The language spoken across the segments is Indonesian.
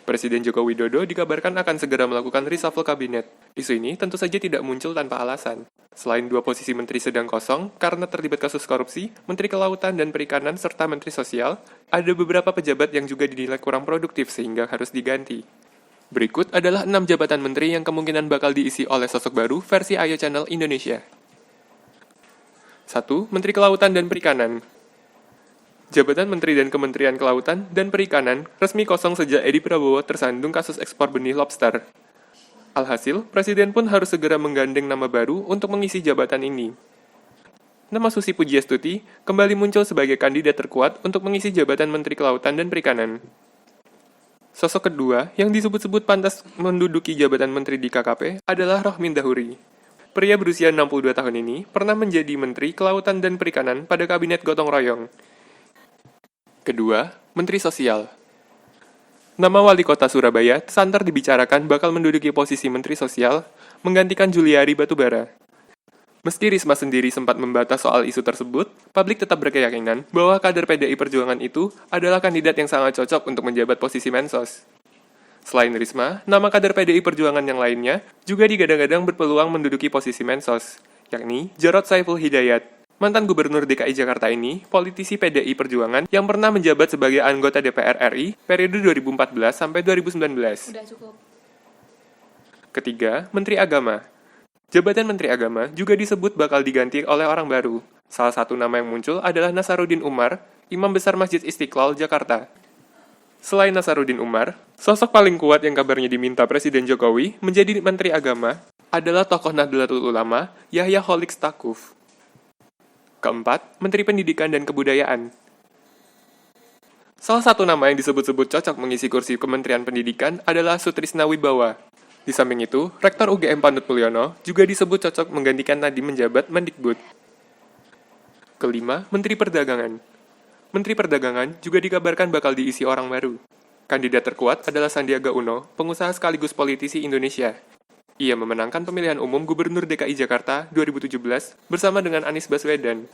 Presiden Joko Widodo dikabarkan akan segera melakukan reshuffle kabinet. Isu ini tentu saja tidak muncul tanpa alasan. Selain dua posisi menteri sedang kosong karena terlibat kasus korupsi, Menteri Kelautan dan Perikanan serta Menteri Sosial, ada beberapa pejabat yang juga dinilai kurang produktif sehingga harus diganti. Berikut adalah 6 jabatan menteri yang kemungkinan bakal diisi oleh sosok baru versi Ayo Channel Indonesia. 1. Menteri Kelautan dan Perikanan. Jabatan Menteri dan Kementerian Kelautan dan Perikanan resmi kosong sejak Edi Prabowo tersandung kasus ekspor benih lobster. Alhasil, Presiden pun harus segera menggandeng nama baru untuk mengisi jabatan ini. Nama Susi Pujiastuti kembali muncul sebagai kandidat terkuat untuk mengisi jabatan Menteri Kelautan dan Perikanan. Sosok kedua yang disebut-sebut pantas menduduki jabatan Menteri di KKP adalah Rohmin Dahuri. Pria berusia 62 tahun ini pernah menjadi Menteri Kelautan dan Perikanan pada Kabinet Gotong Royong. Kedua, Menteri Sosial. Nama Wali Kota Surabaya santer dibicarakan bakal menduduki posisi Menteri Sosial, menggantikan Juliari Batubara. Meski Risma sendiri sempat membantah soal isu tersebut, publik tetap berkeyakinan bahwa kader PDI Perjuangan itu adalah kandidat yang sangat cocok untuk menjabat posisi Mensos. Selain Risma, nama kader PDI Perjuangan yang lainnya juga digadang-gadang berpeluang menduduki posisi Mensos, yakni Jarod Saiful Hidayat. Mantan Gubernur DKI Jakarta ini, politisi PDI Perjuangan yang pernah menjabat sebagai anggota DPR RI periode 2014 sampai 2019. Udah cukup. Ketiga, Menteri Agama. Jabatan Menteri Agama juga disebut bakal diganti oleh orang baru. Salah satu nama yang muncul adalah Nasaruddin Umar, Imam Besar Masjid Istiqlal, Jakarta. Selain Nasaruddin Umar, sosok paling kuat yang kabarnya diminta Presiden Jokowi menjadi Menteri Agama adalah tokoh Nahdlatul Ulama, Yahya Khalil Stakuf. Keempat, Menteri Pendidikan dan Kebudayaan. Salah satu nama yang disebut-sebut cocok mengisi kursi Kementerian Pendidikan adalah Sutrisna Wibawa. Di samping itu, Rektor UGM Panut Mulyono juga disebut cocok menggantikan Nadiem menjabat Mendikbud. Kelima, Menteri Perdagangan. Menteri Perdagangan juga dikabarkan bakal diisi orang baru. Kandidat terkuat adalah Sandiaga Uno, pengusaha sekaligus politisi Indonesia. Ia memenangkan pemilihan umum Gubernur DKI Jakarta 2017 bersama dengan Anies Baswedan.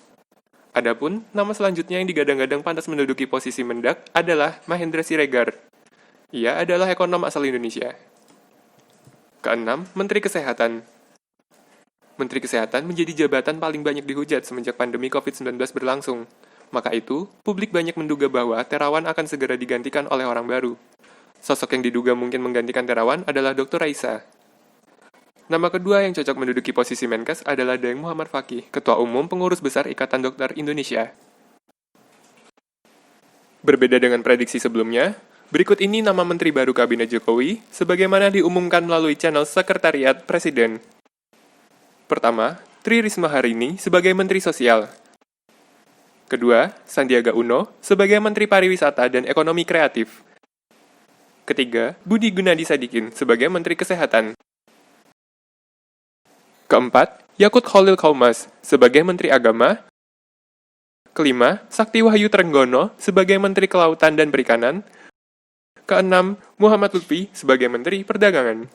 Adapun, nama selanjutnya yang digadang-gadang pantas menduduki posisi Mendak adalah Mahendra Siregar. Ia adalah ekonom asal Indonesia. Keenam, Menteri Kesehatan. Menteri Kesehatan menjadi jabatan paling banyak dihujat semenjak pandemi COVID-19 berlangsung. Maka itu, publik banyak menduga bahwa Terawan akan segera digantikan oleh orang baru. Sosok yang diduga mungkin menggantikan Terawan adalah Dr. Raisa. Nama kedua yang cocok menduduki posisi Menkes adalah Daeng Muhammad Fakih, Ketua Umum Pengurus Besar Ikatan Dokter Indonesia. Berbeda dengan prediksi sebelumnya, berikut ini nama Menteri baru Kabinet Jokowi, sebagaimana diumumkan melalui channel Sekretariat Presiden. Pertama, Tri Risma Harini sebagai Menteri Sosial. Kedua, Sandiaga Uno sebagai Menteri Pariwisata dan Ekonomi Kreatif. Ketiga, Budi Gunadi Sadikin sebagai Menteri Kesehatan. Keempat, Yakut Khalil Qaumas sebagai Menteri Agama. Kelima, Sakti Wahyu Trenggono sebagai Menteri Kelautan dan Perikanan. Keenam, Muhammad Lutfi sebagai Menteri Perdagangan.